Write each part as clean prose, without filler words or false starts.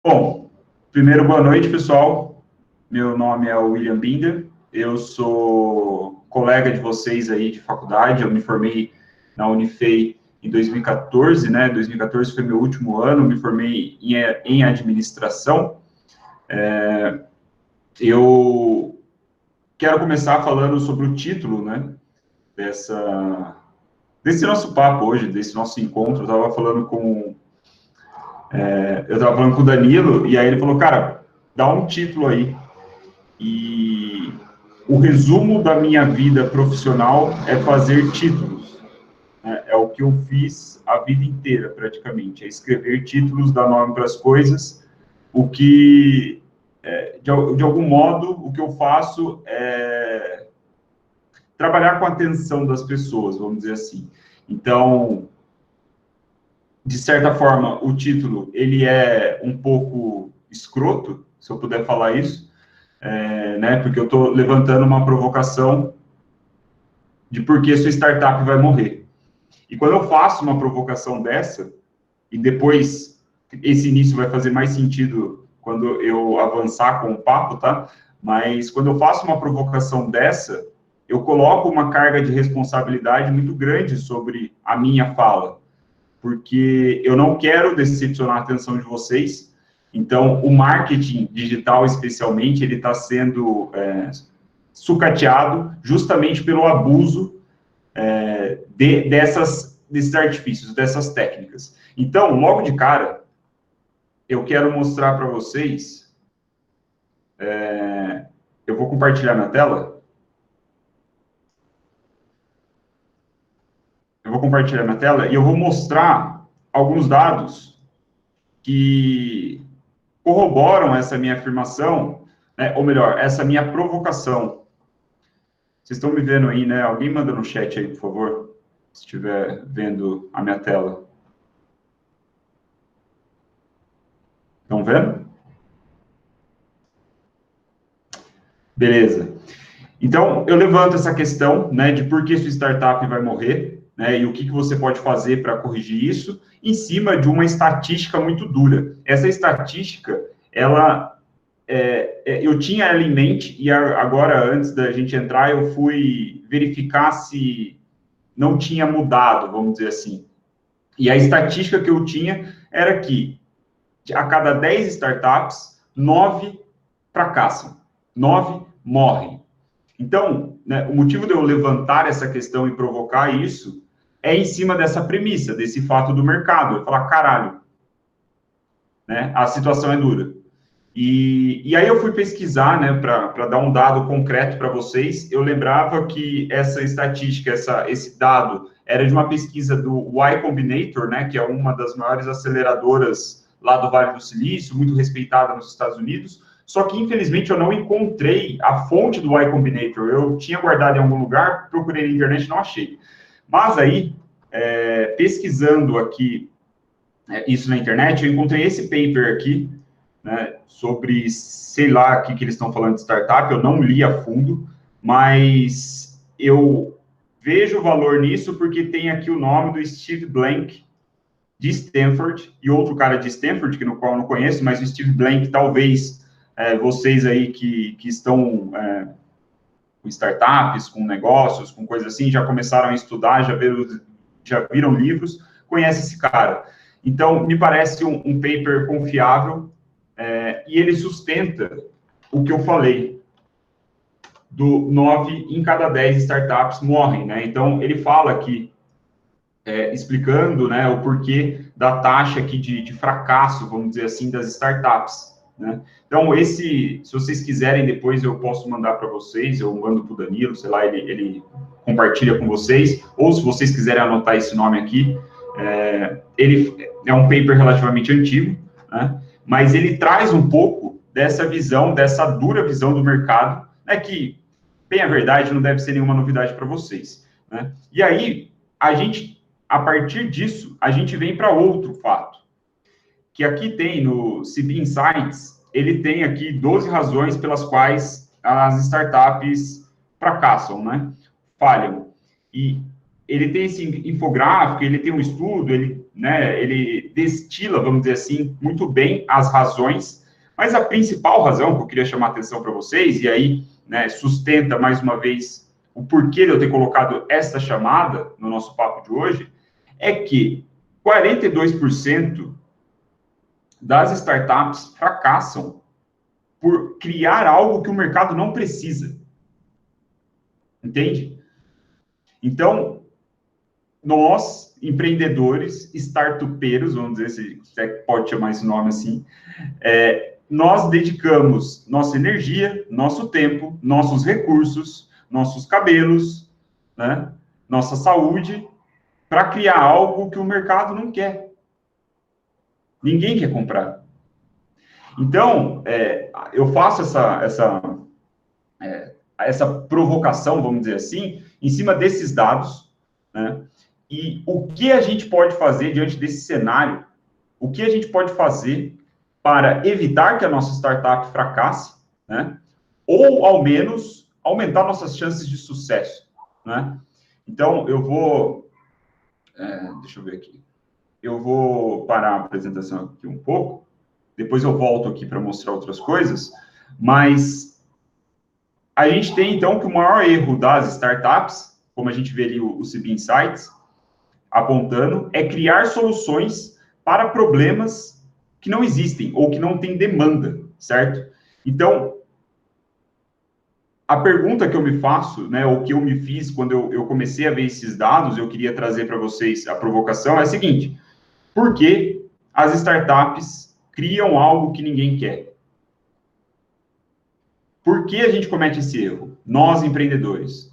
Bom, primeiro, boa noite, pessoal. Meu nome é William Binder, eu sou colega de vocês aí de faculdade, eu me formei na Unifei em 2014, né? 2014 foi meu último ano, me formei em administração. Eu quero começar falando sobre o título, né? Desse nosso papo hoje, desse nosso encontro. Eu estava falando com o Danilo, e aí ele falou, cara, dá um título aí. E o resumo da minha vida profissional é fazer títulos. Né? É o que eu fiz a vida inteira, praticamente. É escrever títulos, dar nome para as coisas. O que, de algum modo, o que eu faço é trabalhar com a atenção das pessoas, vamos dizer assim. Então, de certa forma, o título, ele é um pouco escroto, se eu puder falar isso, né? Porque eu estou levantando uma provocação de por que sua startup vai morrer. E quando eu faço uma provocação dessa, e depois esse início vai fazer mais sentido quando eu avançar com o papo, tá? Mas quando eu faço uma provocação dessa, eu coloco uma carga de responsabilidade muito grande sobre a minha fala, porque eu não quero decepcionar a atenção de vocês. Então, o marketing digital, especialmente, ele está sendo sucateado justamente pelo abuso desses artifícios, dessas técnicas. Então, logo de cara, eu quero mostrar para vocês, eu vou compartilhar na tela. Eu vou compartilhar na tela e eu vou mostrar alguns dados que corroboram essa minha afirmação, né? Ou melhor, essa minha provocação. Vocês estão me vendo aí, né? Alguém manda no chat aí, por favor, se estiver vendo a minha tela. Estão vendo? Beleza. Então, eu levanto essa questão, né, de por que sua startup vai morrer, né, e o que você pode fazer para corrigir isso, em cima de uma estatística muito dura. Essa estatística, eu tinha ela em mente, e agora, antes da gente entrar, eu fui verificar se não tinha mudado, vamos dizer assim. E a estatística que eu tinha era que, a cada 10 startups, 9 fracassam, 9 morrem. Então, né, o motivo de eu levantar essa questão e provocar isso é em cima dessa premissa, desse fato do mercado. Eu falar, caralho, né, a situação é dura. E aí eu fui pesquisar, né, para dar um dado concreto para vocês. Eu lembrava que essa estatística, esse dado, era de uma pesquisa do Y Combinator, né, que é uma das maiores aceleradoras lá do Vale do Silício, muito respeitada nos Estados Unidos. Só que, infelizmente, eu não encontrei a fonte do Y Combinator. Eu tinha guardado em algum lugar, procurei na internet e não achei. Mas aí, pesquisando aqui isso na internet, eu encontrei esse paper aqui, né, sobre, sei lá, o que eles estão falando de startup, eu não li a fundo, mas eu vejo valor nisso porque tem aqui o nome do Steve Blank, de Stanford, e outro cara de Stanford, no qual eu não conheço, mas o Steve Blank, talvez vocês aí que estão com startups, com negócios, com coisas assim, já começaram a estudar, já viram livros, conhecem esse cara. Então, me parece um paper confiável, e ele sustenta o que eu falei, do 9 em cada 10 startups morrem, né? Então, ele fala aqui, explicando, né, o porquê da taxa aqui de fracasso, vamos dizer assim, das startups, né? Então, se vocês quiserem, depois eu posso mandar para vocês, eu mando para o Danilo, sei lá, ele compartilha com vocês, ou se vocês quiserem anotar esse nome aqui, ele é um paper relativamente antigo, né? Mas ele traz um pouco dessa visão, dessa dura visão do mercado, né, que, bem a verdade, não deve ser nenhuma novidade para vocês, né? E aí, a partir disso, a gente vem para outro fato, que aqui tem no CB Insights, ele tem aqui 12 razões pelas quais as startups fracassam, né? Falham. E ele tem esse infográfico, ele tem um estudo, né, ele destila, vamos dizer assim, muito bem as razões, mas a principal razão que eu queria chamar a atenção para vocês, e aí, né, sustenta mais uma vez o porquê de eu ter colocado esta chamada no nosso papo de hoje, é que 42% das startups fracassam por criar algo que o mercado não precisa. Entende? Então, nós, empreendedores, startupeiros, vamos dizer, se você pode chamar esse nome assim, nós dedicamos nossa energia, nosso tempo, nossos recursos, nossos cabelos, né, nossa saúde, para criar algo que o mercado não quer. Ninguém quer comprar. Então, eu faço essa provocação, vamos dizer assim, em cima desses dados, né? E o que a gente pode fazer diante desse cenário? O que a gente pode fazer para evitar que a nossa startup fracasse, né? Ou, ao menos, aumentar nossas chances de sucesso, né? Então, eu vou... deixa eu ver aqui. Eu vou parar a apresentação aqui um pouco, depois eu volto aqui para mostrar outras coisas, mas a gente tem, então, que o maior erro das startups, como a gente vê ali o CB Insights apontando, é criar soluções para problemas que não existem ou que não têm demanda, certo? Então, a pergunta que eu me faço, né, ou que eu me fiz quando eu comecei a ver esses dados, eu queria trazer para vocês a provocação, é a seguinte: por que as startups criam algo que ninguém quer? Por que a gente comete esse erro? Nós, empreendedores.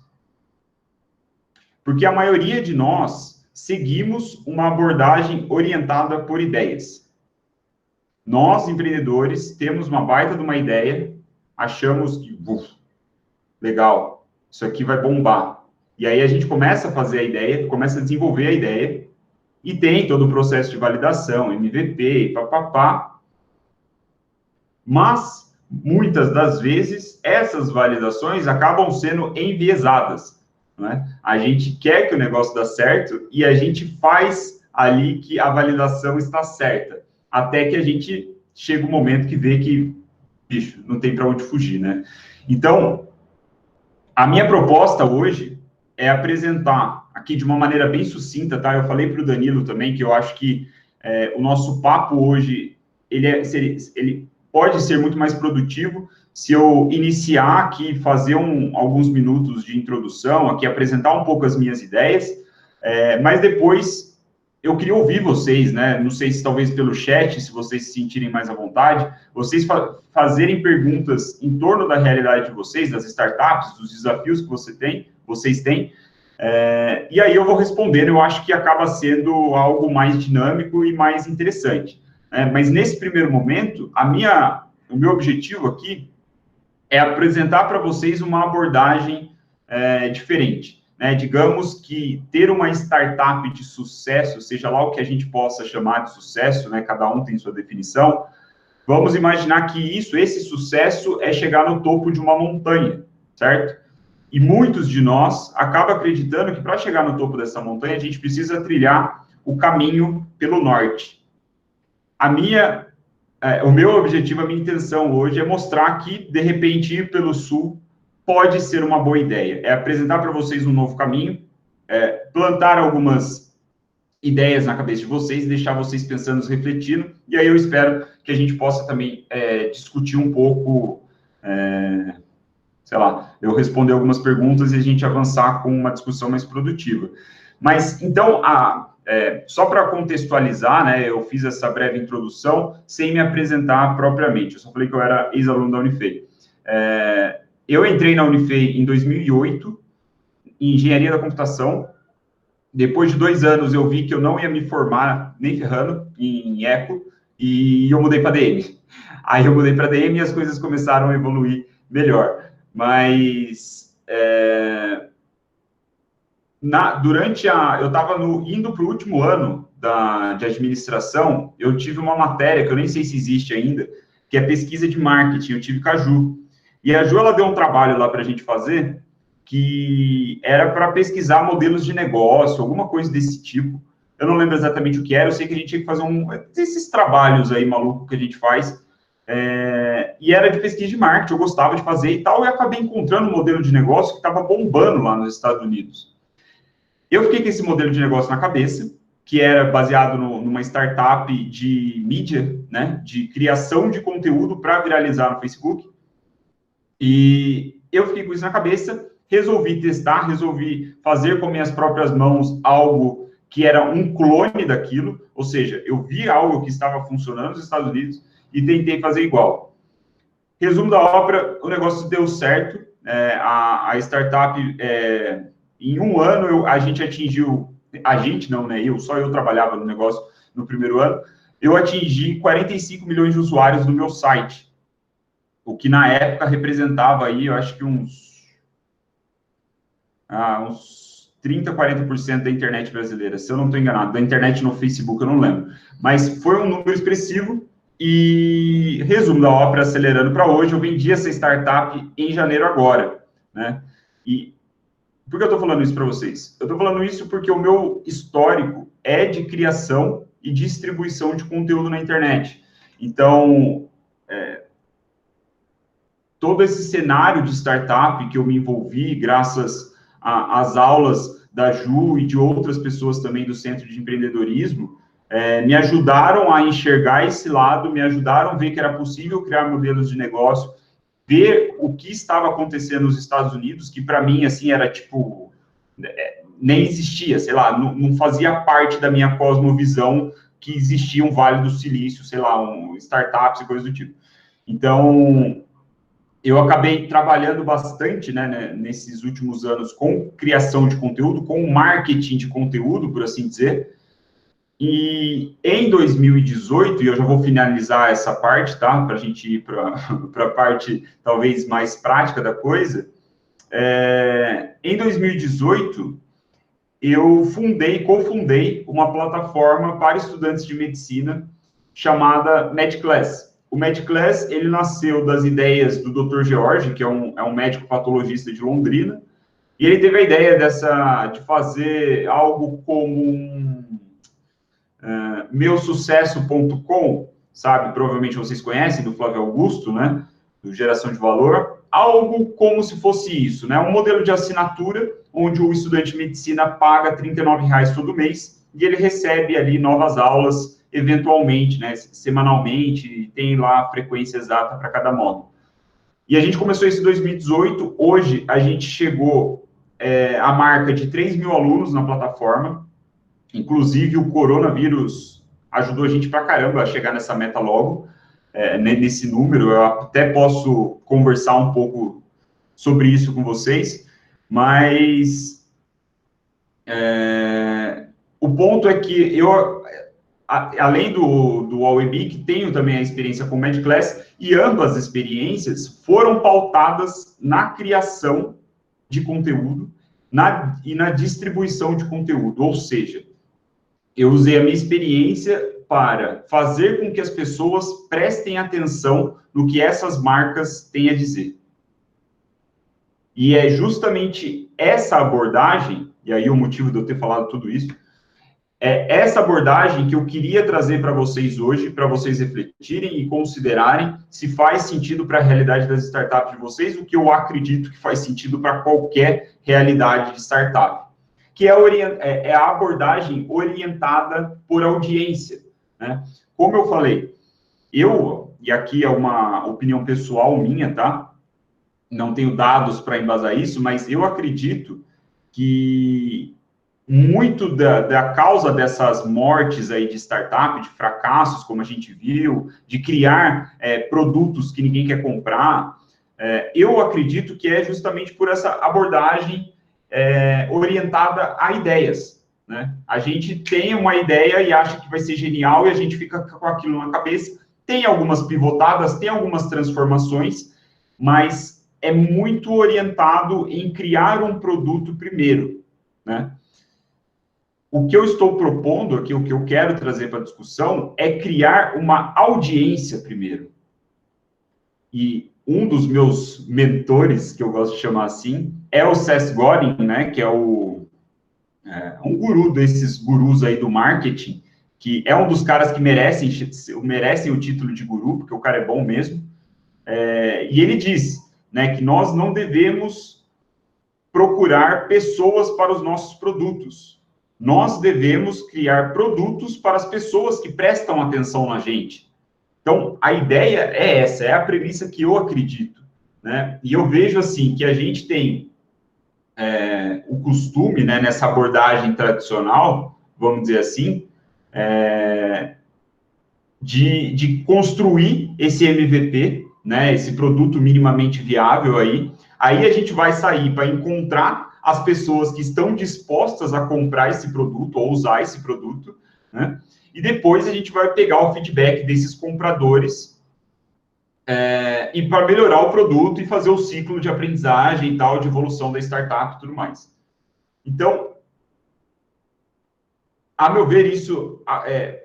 Porque a maioria de nós seguimos uma abordagem orientada por ideias. Nós, empreendedores, temos uma baita de uma ideia, achamos que, legal, isso aqui vai bombar. E aí a gente começa a fazer a ideia, começa a desenvolver a ideia, e tem todo o processo de validação, MVP, papapá. Mas, muitas das vezes, essas validações acabam sendo enviesadas, né? A gente quer que o negócio dê certo e a gente faz ali que a validação está certa, até que a gente chega um momento que vê que, bicho, não tem para onde fugir, né? Então, a minha proposta hoje é apresentar aqui de uma maneira bem sucinta, tá? Eu falei para o Danilo também que eu acho que o nosso papo hoje, ele pode ser muito mais produtivo se eu iniciar aqui, fazer alguns minutos de introdução, aqui apresentar um pouco as minhas ideias, mas depois eu queria ouvir vocês, né? Não sei se talvez pelo chat, se vocês se sentirem mais à vontade, vocês fazerem perguntas em torno da realidade de vocês, das startups, dos desafios que vocês têm, e aí eu vou responder. Eu acho que acaba sendo algo mais dinâmico e mais interessante. Mas nesse primeiro momento, o meu objetivo aqui é apresentar para vocês uma abordagem diferente. Né? Digamos que ter uma startup de sucesso, seja lá o que a gente possa chamar de sucesso, né? Cada um tem sua definição. Vamos imaginar que esse sucesso é chegar no topo de uma montanha, certo? E muitos de nós acabam acreditando que para chegar no topo dessa montanha, a gente precisa trilhar o caminho pelo norte. O meu objetivo, a minha intenção hoje é mostrar que, de repente, ir pelo sul pode ser uma boa ideia. É apresentar para vocês um novo caminho, plantar algumas ideias na cabeça de vocês, deixar vocês pensando, refletindo, e aí eu espero que a gente possa também discutir um pouco, sei lá, eu responder algumas perguntas e a gente avançar com uma discussão mais produtiva. Mas, então, só para contextualizar, né, eu fiz essa breve introdução sem me apresentar propriamente, eu só falei que eu era ex-aluno da Unifei. Eu entrei na Unifei em 2008, em Engenharia da Computação. Depois de 2 anos, eu vi que eu não ia me formar nem ferrando em Eco, e eu mudei para DM. Aí eu mudei para DM e as coisas começaram a evoluir melhor. Mas, eu estava indo para o último ano de administração, eu tive uma matéria, que eu nem sei se existe ainda, que é pesquisa de marketing, eu tive com a Ju. E a Ju, ela deu um trabalho lá para a gente fazer, que era para pesquisar modelos de negócio, alguma coisa desse tipo, eu não lembro exatamente o que era, eu sei que a gente tinha que fazer esses trabalhos aí malucos que a gente faz, e era de pesquisa de marketing, eu gostava de fazer e tal, e acabei encontrando um modelo de negócio que estava bombando lá nos Estados Unidos. Eu fiquei com esse modelo de negócio na cabeça, que era baseado numa startup de mídia, né, de criação de conteúdo para viralizar no Facebook, e eu fiquei com isso na cabeça, resolvi testar, resolvi fazer com minhas próprias mãos algo que era um clone daquilo, ou seja, eu vi algo que estava funcionando nos Estados Unidos e tentei fazer igual. Resumo da obra, o negócio deu certo, a startup, em um ano, a gente atingiu, a gente não, né, só eu trabalhava no negócio no primeiro ano, eu atingi 45 milhões de usuários no meu site, o que na época representava aí, eu acho que uns 30, 40% da internet brasileira, se eu não estou enganado, da internet no Facebook, eu não lembro. Mas foi um número expressivo e, resumo da ópera, acelerando para hoje, eu vendi essa startup em janeiro agora, né? E por que eu estou falando isso para vocês? Eu estou falando isso porque o meu histórico é de criação e distribuição de conteúdo na internet. Então, todo esse cenário de startup que eu me envolvi, graças às aulas da Ju e de outras pessoas também do Centro de Empreendedorismo, me ajudaram a enxergar esse lado, me ajudaram a ver que era possível criar modelos de negócio, ver o que estava acontecendo nos Estados Unidos, que para mim, assim, era tipo, nem existia, sei lá, não fazia parte da minha cosmovisão que existia um Vale do Silício, sei lá, startups e coisas do tipo. Então, eu acabei trabalhando bastante, né, nesses últimos anos com criação de conteúdo, com marketing de conteúdo, por assim dizer. E em 2018, e eu já vou finalizar essa parte, tá? Para a gente ir para a parte talvez mais prática da coisa. Em 2018, eu cofundei uma plataforma para estudantes de medicina chamada MedClass. O MedClass, ele nasceu das ideias do Dr. George, que é um médico patologista de Londrina, e ele teve a ideia de fazer algo como meusucesso.com, sabe? Provavelmente vocês conhecem, do Flávio Augusto, né? Do Geração de Valor. Algo como se fosse isso, né? Um modelo de assinatura, onde o estudante de medicina paga R$ 39 todo mês e ele recebe ali novas aulas, eventualmente, né? Semanalmente, tem lá a frequência exata para cada módulo. E a gente começou isso em 2018. Hoje, a gente chegou à marca de 3 mil alunos na plataforma. Inclusive, o coronavírus ajudou a gente pra caramba a chegar nessa meta logo, nesse número. Eu até posso conversar um pouco sobre isso com vocês, mas o ponto é que eu, além do Allwebic, tenho também a experiência com MedClass, e ambas experiências foram pautadas na criação de conteúdo e na distribuição de conteúdo, ou seja, eu usei a minha experiência para fazer com que as pessoas prestem atenção no que essas marcas têm a dizer. E é justamente essa abordagem, e aí o motivo de eu ter falado tudo isso, é essa abordagem que eu queria trazer para vocês hoje, para vocês refletirem e considerarem se faz sentido para a realidade das startups de vocês, o que eu acredito que faz sentido para qualquer realidade de startup, que é a abordagem orientada por audiência, né? Como eu falei, e aqui é uma opinião pessoal minha, tá? Não tenho dados para embasar isso, mas eu acredito que muito da causa dessas mortes aí de startup, de fracassos, como a gente viu, de criar produtos que ninguém quer comprar, eu acredito que é justamente por essa abordagem orientada a ideias, né? A gente tem uma ideia e acha que vai ser genial e a gente fica com aquilo na cabeça. Tem algumas pivotadas, tem algumas transformações, mas é muito orientado em criar um produto primeiro, né? O que eu estou propondo aqui, o que eu quero trazer para a discussão, é criar uma audiência primeiro. E um dos meus mentores, que eu gosto de chamar assim, é o Seth Godin, né, que é o um guru desses gurus aí do marketing, que é um dos caras que merecem o título de guru, porque o cara é bom mesmo, e ele diz, né, que nós não devemos procurar pessoas para os nossos produtos. Nós devemos criar produtos para as pessoas que prestam atenção na gente. Então, a ideia é essa, é a premissa que eu acredito, né? E eu vejo, assim, que a gente tem o costume, né, nessa abordagem tradicional, vamos dizer assim, de construir esse MVP, né, esse produto minimamente viável aí a gente vai sair para encontrar as pessoas que estão dispostas a comprar esse produto ou usar esse produto, né, e depois a gente vai pegar o feedback desses compradores e para melhorar o produto e fazer o ciclo de aprendizagem e tal, de evolução da startup e tudo mais. Então, a meu ver, isso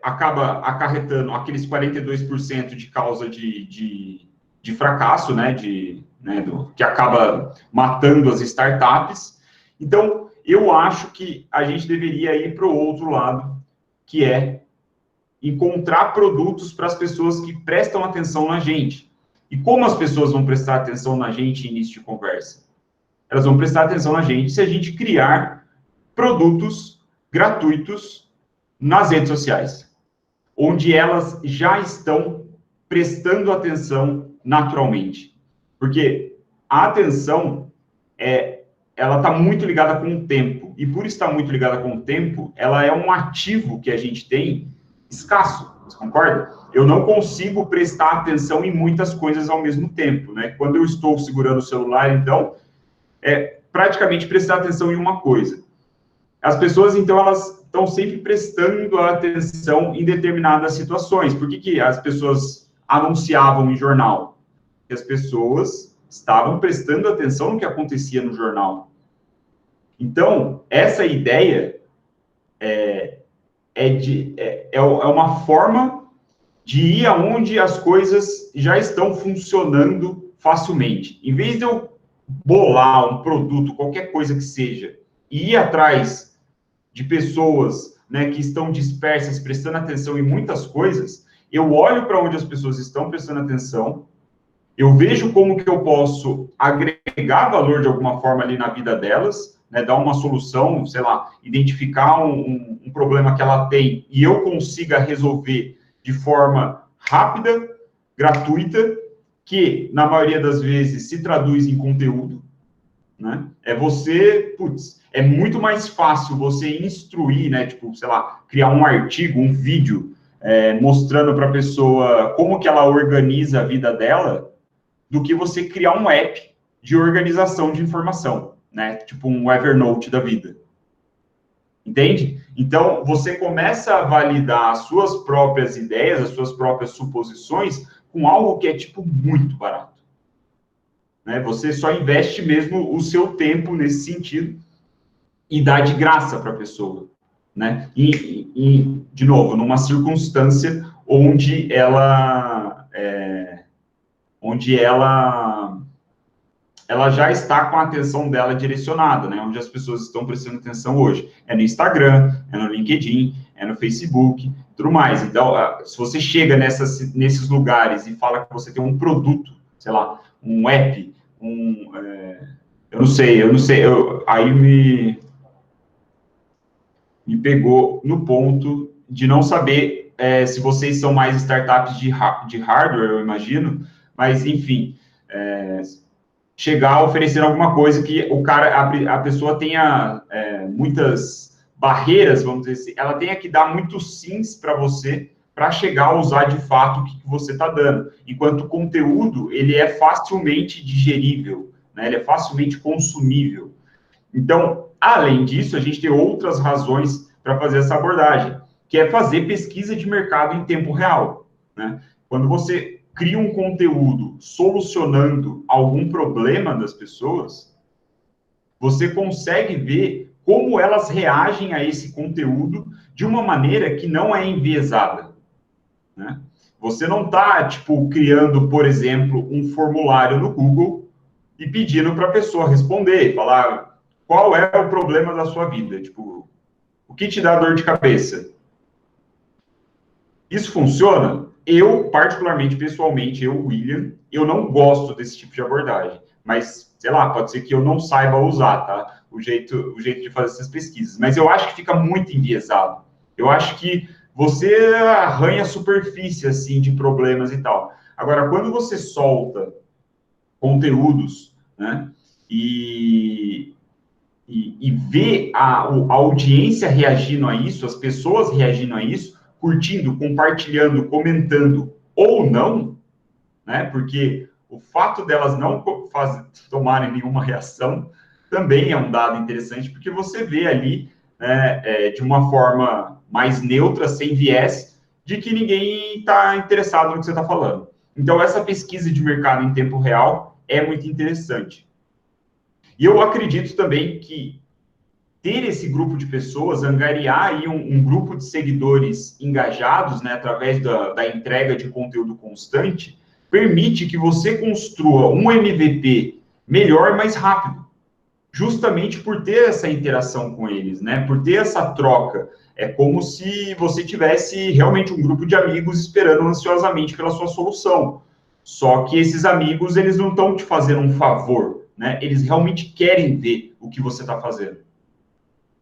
acaba acarretando aqueles 42% de causa de fracasso, né, que acaba matando as startups. Então, eu acho que a gente deveria ir para o outro lado, que é encontrar produtos para as pessoas que prestam atenção na gente. E como as pessoas vão prestar atenção na gente em início de conversa? Elas vão prestar atenção na gente se a gente criar produtos gratuitos nas redes sociais, onde elas já estão prestando atenção naturalmente. Porque a atenção, ela está muito ligada com o tempo. E por estar muito ligada com o tempo, ela é um ativo que a gente tem escasso. Você concorda? Eu não consigo prestar atenção em muitas coisas ao mesmo tempo, né? Quando eu estou segurando o celular, então, praticamente prestar atenção em uma coisa. As pessoas, então, elas estão sempre prestando atenção em determinadas situações. Por que as pessoas anunciavam em jornal? Porque as pessoas estavam prestando atenção no que acontecia no jornal. Então, essa ideia é uma forma de ir aonde as coisas já estão funcionando facilmente. Em vez de eu bolar um produto, qualquer coisa que seja, e ir atrás de pessoas, né, que estão dispersas, prestando atenção em muitas coisas, eu olho para onde as pessoas estão prestando atenção, eu vejo como que eu posso agregar valor de alguma forma ali na vida delas, né, dar uma solução, sei lá, identificar um problema que ela tem e eu consiga resolver de forma rápida, gratuita, que, na maioria das vezes, se traduz em conteúdo, né? É muito mais fácil você instruir, né, tipo, sei lá, criar um artigo, um vídeo, mostrando para a pessoa como que ela organiza a vida dela, do que você criar um app de organização de informação, né, tipo um Evernote da vida. Entende? Então, você começa a validar as suas próprias ideias, as suas próprias suposições, com algo que é, tipo, muito barato. Né? Você só investe mesmo o seu tempo nesse sentido e dá de graça para a pessoa. Né? E, de novo, numa circunstância onde ela já está com a atenção dela direcionada, né? Onde as pessoas estão prestando atenção hoje. É no Instagram, é no LinkedIn, é no Facebook, tudo mais. Então, se você chega nesses lugares e fala que você tem um produto, sei lá, um app, eu não sei, aí me pegou no ponto de não saber se vocês são mais startups de hardware, eu imagino, mas, enfim, chegar a oferecer alguma coisa que a pessoa tenha muitas barreiras, vamos dizer assim, ela tenha que dar muitos sims para você, para chegar a usar de fato o que você está dando. Enquanto o conteúdo, ele é facilmente digerível, né? Ele é facilmente consumível. Então, além disso, a gente tem outras razões para fazer essa abordagem, que é fazer pesquisa de mercado em tempo real, né? Quando você cria um conteúdo solucionando algum problema das pessoas, você consegue ver como elas reagem a esse conteúdo de uma maneira que não é enviesada, né? Você não está, tipo, criando, por exemplo, um formulário no Google e pedindo para a pessoa responder, falar qual é o problema da sua vida, tipo, que te dá dor de cabeça? Isso funciona? Eu, particularmente, pessoalmente, William, eu não gosto desse tipo de abordagem. Mas, sei lá, pode ser que eu não saiba usar, tá? O jeito de fazer essas pesquisas. Mas eu acho que fica muito enviesado. Eu acho que você arranha a superfície, assim, de problemas e tal. Agora, quando você solta conteúdos, né? E ver a audiência reagindo a isso, as pessoas reagindo a isso, curtindo, compartilhando, comentando ou não, né? Porque o fato delas não tomarem nenhuma reação também é um dado interessante, porque você vê ali, né, de uma forma mais neutra, sem viés, de que ninguém está interessado no que você está falando. Então, essa pesquisa de mercado em tempo real é muito interessante. E eu acredito também que ter esse grupo de pessoas, angariar aí um grupo de seguidores engajados, né, através da entrega de conteúdo constante, permite que você construa um MVP melhor, mais rápido, justamente por ter essa interação com eles, né, por ter essa troca. É como se você tivesse realmente um grupo de amigos esperando ansiosamente pela sua solução. Só que esses amigos, eles não estão te fazendo um favor, né, eles realmente querem ver o que você está fazendo.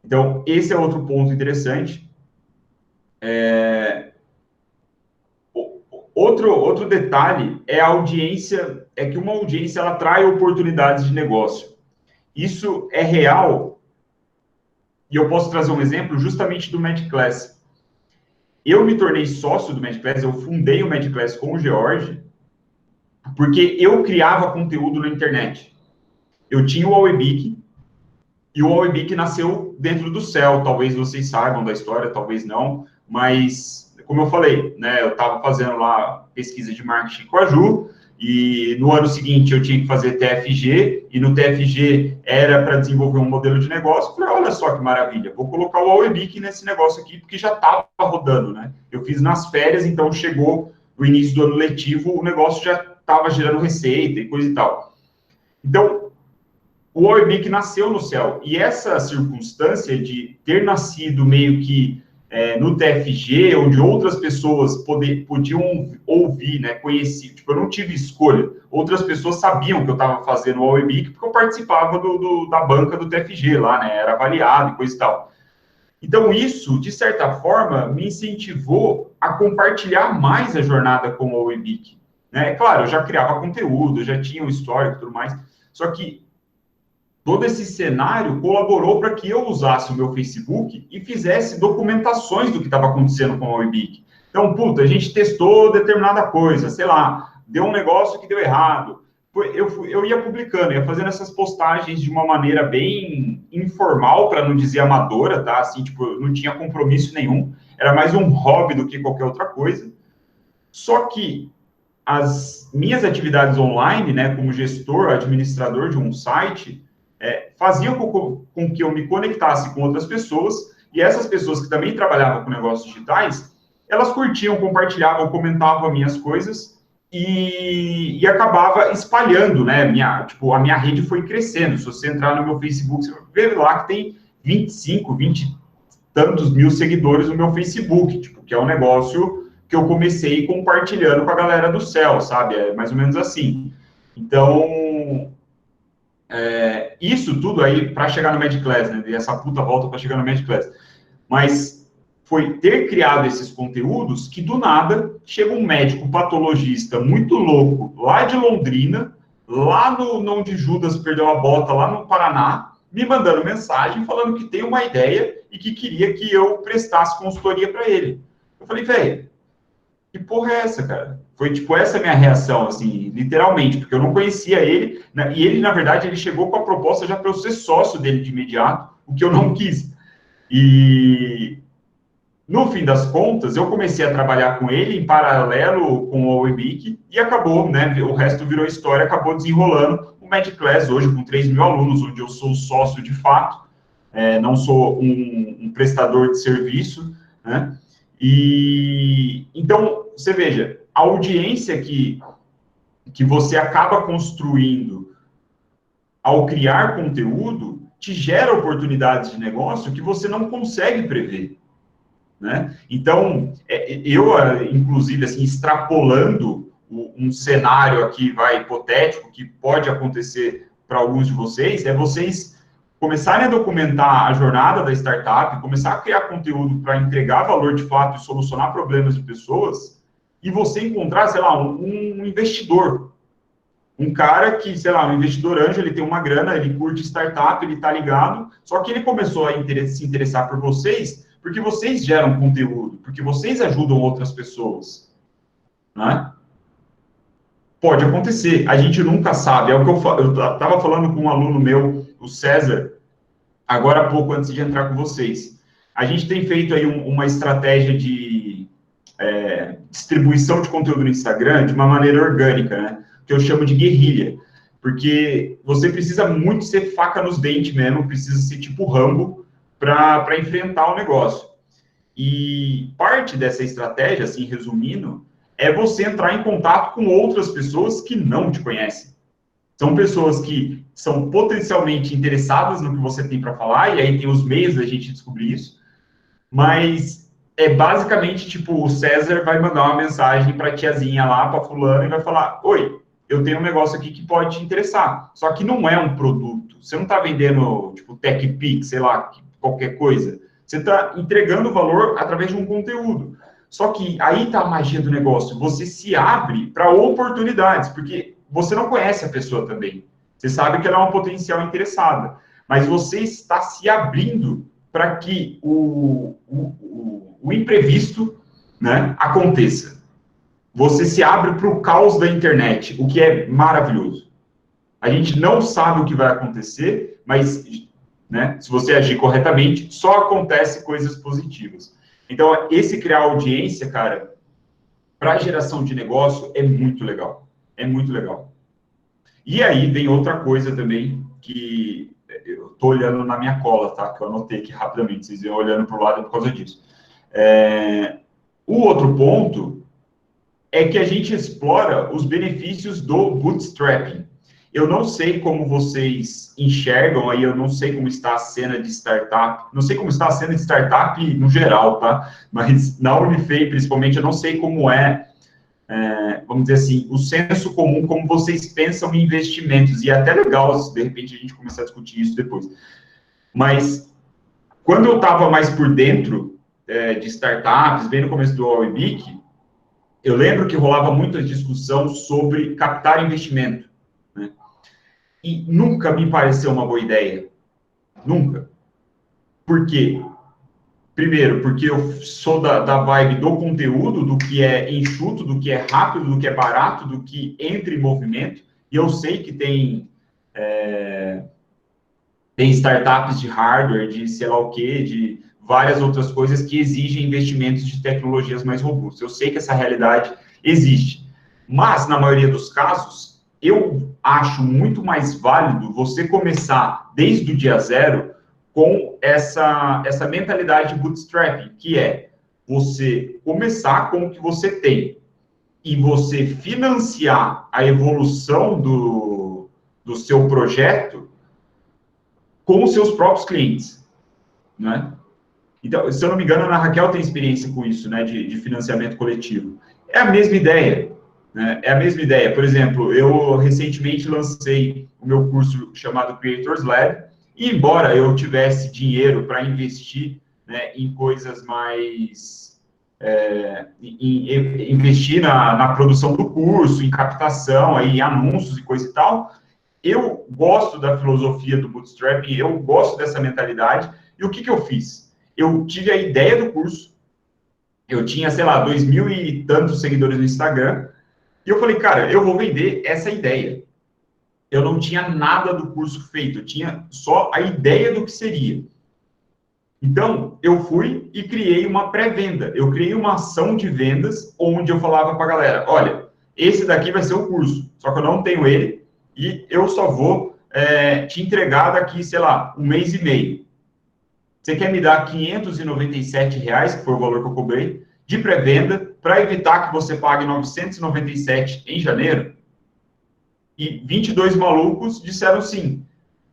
Então, esse é outro ponto interessante. Outro detalhe é a audiência, é que uma audiência ela atrai oportunidades de negócio. Isso é real, e eu posso trazer um exemplo justamente do MadClass. Eu me tornei sócio do MadClass, eu fundei o MadClass com o George, porque eu criava conteúdo na internet. Eu tinha o Awebic, e o Awebic nasceu dentro do céu, talvez vocês saibam da história, talvez não, mas, como eu falei, né, eu estava fazendo lá pesquisa de marketing com a Ju, e no ano seguinte eu tinha que fazer TFG, e no TFG era para desenvolver um modelo de negócio. Falei, olha só que maravilha, vou colocar o Awebic nesse negócio aqui, porque já estava rodando, né? Eu fiz nas férias, então chegou no início do ano letivo, o negócio já estava gerando receita e coisa e tal. Então, o Awebic nasceu no céu. E essa circunstância de ter nascido meio que no TFG, onde outras pessoas podiam ouvir, né, conhecer, tipo, eu não tive escolha. Outras pessoas sabiam que eu estava fazendo o Awebic porque eu participava da banca do TFG lá, né, era avaliado e coisa e tal. Então, isso, de certa forma, me incentivou a compartilhar mais a jornada com o Awebic. Né? Claro, eu já criava conteúdo, eu já tinha um histórico e tudo mais, só que todo esse cenário colaborou para que eu usasse o meu Facebook e fizesse documentações do que estava acontecendo com o Awebic. Então, puta, a gente testou determinada coisa, sei lá, deu um negócio que deu errado. Eu ia publicando, ia fazendo essas postagens de uma maneira bem informal, para não dizer amadora, tá? Assim, tipo, não tinha compromisso nenhum, era mais um hobby do que qualquer outra coisa. Só que as minhas atividades online, né, como gestor, administrador de um site, faziam com que eu me conectasse com outras pessoas, e essas pessoas que também trabalhavam com negócios digitais, elas curtiam, compartilhavam, comentavam minhas coisas, e acabava espalhando, né, a minha rede foi crescendo. Se você entrar no meu Facebook, você vai ver lá que tem 25, 20 e tantos mil seguidores no meu Facebook, tipo, que é um negócio que eu comecei compartilhando com a galera do céu, sabe? É mais ou menos assim. Então, isso tudo aí para chegar no MadClass, né? E essa puta volta para chegar no MadClass. Mas foi ter criado esses conteúdos que, do nada, chega um médico patologista muito louco, lá de Londrina, lá no onde Judas perdeu a bota, lá no Paraná, me mandando mensagem falando que tem uma ideia e que queria que eu prestasse consultoria para ele. Eu falei, velho, que porra é essa, cara? Foi, tipo, essa minha reação, assim, literalmente, porque eu não conhecia ele, né? E ele, na verdade, ele chegou com a proposta já para eu ser sócio dele de imediato, o que eu não quis. E, no fim das contas, eu comecei a trabalhar com ele em paralelo com o Awebic e acabou, né, o resto virou história, acabou desenrolando o MadClass hoje com 3 mil alunos, onde eu sou sócio de fato, não sou um prestador de serviço, né? E então, você veja, a audiência que você acaba construindo ao criar conteúdo te gera oportunidades de negócio que você não consegue prever, né? Então, inclusive, assim, extrapolando um cenário aqui, hipotético, que pode acontecer para alguns de vocês, é vocês começarem a documentar a jornada da startup, começar a criar conteúdo para entregar valor de fato e solucionar problemas de pessoas, e você encontrar, sei lá, um investidor. Um cara que, sei lá, um investidor anjo, ele tem uma grana, ele curte startup, ele tá ligado, só que ele começou a se interessar por vocês, porque vocês geram conteúdo, porque vocês ajudam outras pessoas, né? Pode acontecer, a gente nunca sabe, é o que eu estava falando com um aluno meu, o César, agora há pouco, antes de entrar com vocês. A gente tem feito aí uma estratégia de distribuição de conteúdo no Instagram de uma maneira orgânica, né? Que eu chamo de guerrilha, porque você precisa muito ser faca nos dentes mesmo, precisa ser tipo Rambo para enfrentar o negócio. E parte dessa estratégia, assim, resumindo, é você entrar em contato com outras pessoas que não te conhecem. São pessoas que são potencialmente interessadas no que você tem para falar, e aí tem os meios da gente descobrir isso, mas é basicamente, tipo, o César vai mandar uma mensagem para a tiazinha lá, para fulano, e vai falar, oi, eu tenho um negócio aqui que pode te interessar. Só que não é um produto. Você não está vendendo, tipo, TechPix, sei lá, qualquer coisa. Você está entregando valor através de um conteúdo. Só que aí está a magia do negócio. Você se abre para oportunidades, porque você não conhece a pessoa também. Você sabe que ela é uma potencial interessada. Mas você está se abrindo para que o imprevisto, né, aconteça. Você se abre para o caos da internet, o que é maravilhoso. A gente não sabe o que vai acontecer, mas, né, se você agir corretamente, só acontece coisas positivas. Então, esse criar audiência, cara, para geração de negócio é muito legal. É muito legal. E aí vem outra coisa também que eu estou olhando na minha cola, tá? Que eu anotei aqui rapidamente, vocês iam olhando para o lado por causa disso. O outro ponto é que a gente explora os benefícios do bootstrapping. Eu não sei como vocês enxergam aí, eu não sei como está a cena de startup, não sei como está a cena de startup no geral, tá? Mas na Unifei, principalmente, eu não sei como vamos dizer assim, o senso comum, como vocês pensam em investimentos. E é até legal, se de repente, a gente começar a discutir isso depois. Mas, quando eu estava mais por dentro de startups, bem no começo do Allweek, eu lembro que rolava muita discussão sobre captar investimento, né? E nunca me pareceu uma boa ideia. Nunca. Por quê? Primeiro, porque eu sou da vibe do conteúdo, do que é enxuto, do que é rápido, do que é barato, do que entra em movimento. E eu sei que tem startups de hardware, de sei lá o quê, de várias outras coisas que exigem investimentos de tecnologias mais robustas. Eu sei que essa realidade existe. Mas, na maioria dos casos, eu acho muito mais válido você começar desde o dia zero com essa mentalidade de bootstrapping, que é você começar com o que você tem e você financiar a evolução do seu projeto com os seus próprios clientes, né? Então, se eu não me engano, a Ana Raquel tem experiência com isso, né, de financiamento coletivo. É a mesma ideia, né? É a mesma ideia. Por exemplo, eu recentemente lancei o meu curso chamado Creators Lab, e embora eu tivesse dinheiro para investir, né, em coisas mais... investir na produção do curso, em captação, em anúncios e coisa e tal, eu gosto da filosofia do bootstrapping, eu gosto dessa mentalidade, e o que eu fiz? Eu tive a ideia do curso, eu tinha, sei lá, 2.000 e tantos seguidores no Instagram, e eu falei, cara, eu vou vender essa ideia. Eu não tinha nada do curso feito, eu tinha só a ideia do que seria. Então, eu fui e criei uma pré-venda. Eu criei uma ação de vendas onde eu falava para a galera, olha, esse daqui vai ser o curso, só que eu não tenho ele e eu só vou te entregar daqui, sei lá, um mês e meio. Você quer me dar R$597, que foi o valor que eu cobrei, de pré-venda, para evitar que você pague R$997 em janeiro? E 22 malucos disseram sim.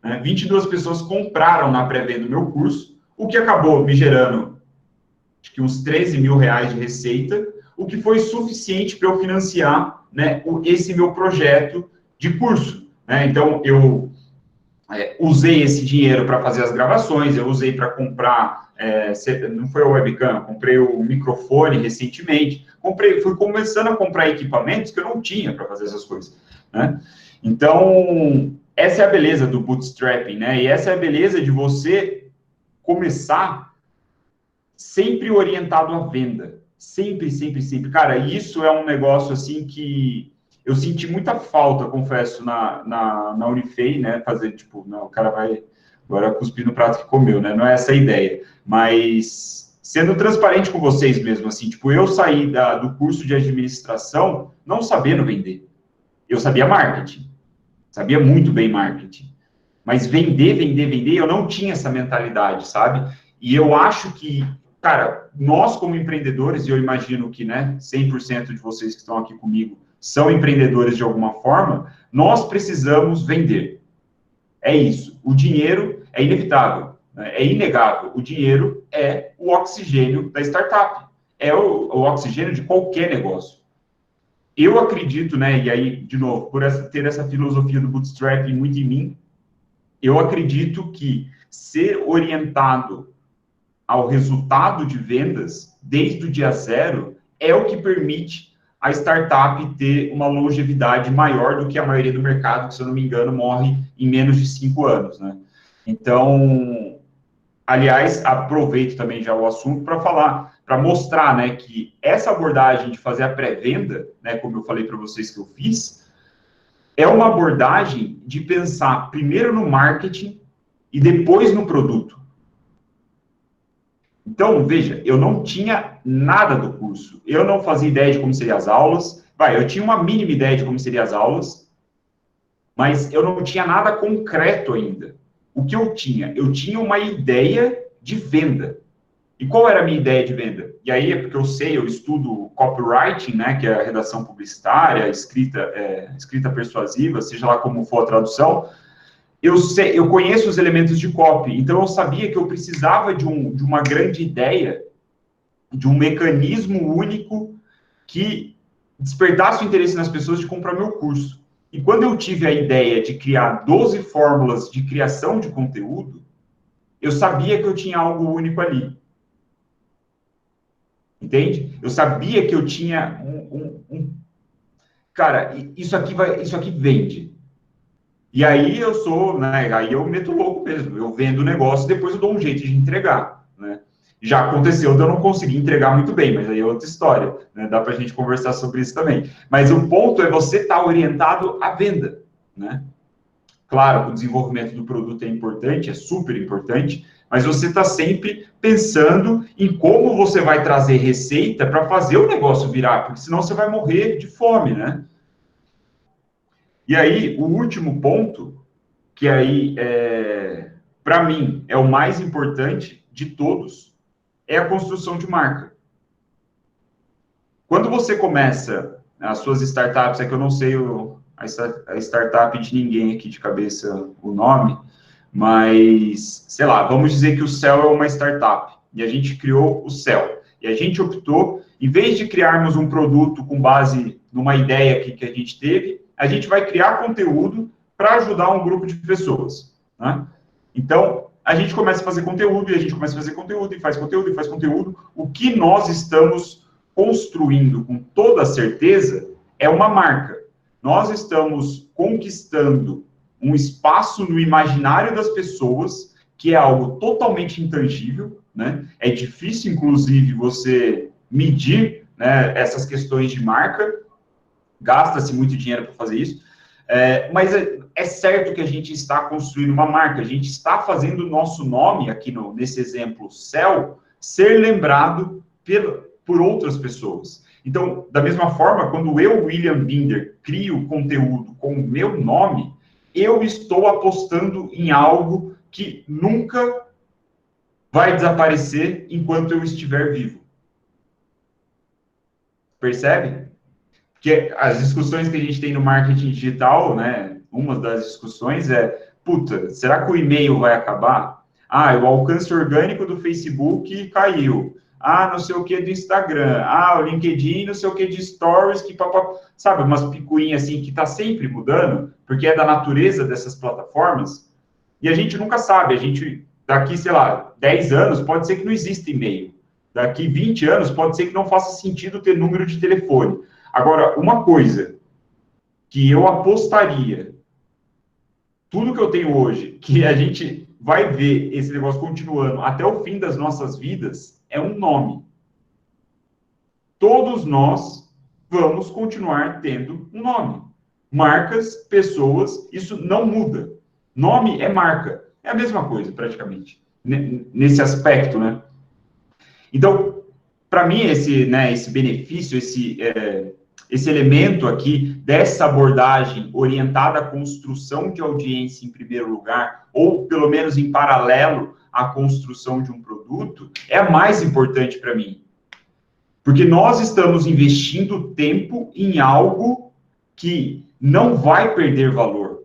né? 22 pessoas compraram na pré-venda o meu curso, o que acabou me gerando, acho que uns 13 mil reais de receita, o que foi suficiente para eu financiar, né, esse meu projeto de curso, né? Então, eu usei esse dinheiro para fazer as gravações, eu usei para comprar, não foi a webcam, comprei o microfone recentemente, fui começando a comprar equipamentos que eu não tinha para fazer essas coisas, né? Então, essa é a beleza do bootstrapping, né? E essa é a beleza de você começar sempre orientado à venda. Sempre, sempre, sempre. Cara, isso é um negócio assim que eu senti muita falta, confesso, na Unifei, né? Fazer, tipo, não, o cara vai agora cuspir no prato que comeu, né? Não é essa a ideia. Mas sendo transparente com vocês mesmo, assim, tipo, eu saí do curso de administração não sabendo vender. Eu sabia marketing. Sabia muito bem marketing. Mas vender, vender, vender, eu não tinha essa mentalidade, sabe? E eu acho que, cara, nós como empreendedores, e eu imagino que, né, 100% de vocês que estão aqui comigo são empreendedores de alguma forma, nós precisamos vender. É isso. O dinheiro é inevitável, né? É inegável. O dinheiro é o oxigênio da startup. É o oxigênio de qualquer negócio. Eu acredito, né, e aí, de novo, ter essa filosofia do bootstrap muito em mim, eu acredito que ser orientado ao resultado de vendas desde o dia zero é o que permite a startup ter uma longevidade maior do que a maioria do mercado, que, se eu não me engano, morre em menos de 5 anos, né? Então, aliás, aproveito também já o assunto para falar, para mostrar, né, que essa abordagem de fazer a pré-venda, né, como eu falei para vocês que eu fiz, é uma abordagem de pensar primeiro no marketing e depois no produto. Então, veja, eu não tinha nada do curso. Eu não fazia ideia de como seriam as aulas. Eu tinha uma mínima ideia de como seriam as aulas, mas eu não tinha nada concreto ainda. O que eu tinha? Eu tinha uma ideia de venda. E qual era a minha ideia de venda? E aí é porque eu estudo copywriting, né, que é a redação publicitária, escrita persuasiva, seja lá como for a tradução. Eu conheço os elementos de copy, então eu sabia que eu precisava de uma grande ideia, de um mecanismo único que despertasse o interesse nas pessoas de comprar meu curso. E quando eu tive a ideia de criar 12 fórmulas de criação de conteúdo, eu sabia que eu tinha algo único ali. Entende? Eu sabia que eu tinha cara, isso aqui vende. E aí eu sou, né? Aí eu meto louco mesmo. Eu vendo o negócio, depois eu dou um jeito de entregar, né? Já aconteceu de eu não conseguir entregar muito bem, mas aí é outra história, né? Dá para a gente conversar sobre isso também. Mas o ponto é você estar orientado à venda, né? Claro, o desenvolvimento do produto é importante, é super importante, mas você está sempre pensando em como você vai trazer receita para fazer o negócio virar, porque senão você vai morrer de fome, né? E aí, o último ponto, que aí, para mim, é o mais importante de todos, é a construção de marca. Quando você começa as suas startups, é que eu não sei a startup de ninguém aqui de cabeça o nome, mas, sei lá, vamos dizer que o Cell é uma startup, e a gente criou o Cell. E a gente optou, em vez de criarmos um produto com base numa ideia que a gente teve, a gente vai criar conteúdo para ajudar um grupo de pessoas, né? Então, a gente começa a fazer conteúdo, e a gente começa a fazer conteúdo, e faz conteúdo, e faz conteúdo. O que nós estamos construindo com toda certeza é uma marca. Nós estamos conquistando um espaço no imaginário das pessoas, que é algo totalmente intangível, né? É difícil, inclusive, você medir, né, essas questões de marca, gasta-se muito dinheiro para fazer isso, mas é certo que a gente está construindo uma marca, a gente está fazendo o nosso nome, aqui nesse exemplo, Cell, ser lembrado por outras pessoas. Então, da mesma forma, quando eu, William Binder, crio conteúdo com o meu nome, eu estou apostando em algo que nunca vai desaparecer enquanto eu estiver vivo. Percebe? Que as discussões que a gente tem no marketing digital, né? Uma das discussões é, puta, será que o e-mail vai acabar? Ah, o alcance orgânico do Facebook caiu. Ah, não sei o que do Instagram. Ah, o LinkedIn, não sei o que de Stories, que sabe, umas picuinhas assim que está sempre mudando, porque é da natureza dessas plataformas, e a gente nunca sabe, a gente, daqui, sei lá, 10 anos, pode ser que não exista e-mail. Daqui 20 anos, pode ser que não faça sentido ter número de telefone. Agora, uma coisa que eu apostaria, tudo que eu tenho hoje, que a gente vai ver esse negócio continuando até o fim das nossas vidas, é um nome. Todos nós vamos continuar tendo um nome. Marcas, pessoas, isso não muda. Nome é marca. É a mesma coisa, praticamente, nesse aspecto, né? Então, para mim, esse benefício, esse elemento aqui dessa abordagem orientada à construção de audiência em primeiro lugar, ou pelo menos em paralelo à construção de um produto, é a mais importante para mim. Porque nós estamos investindo tempo em algo que não vai perder valor.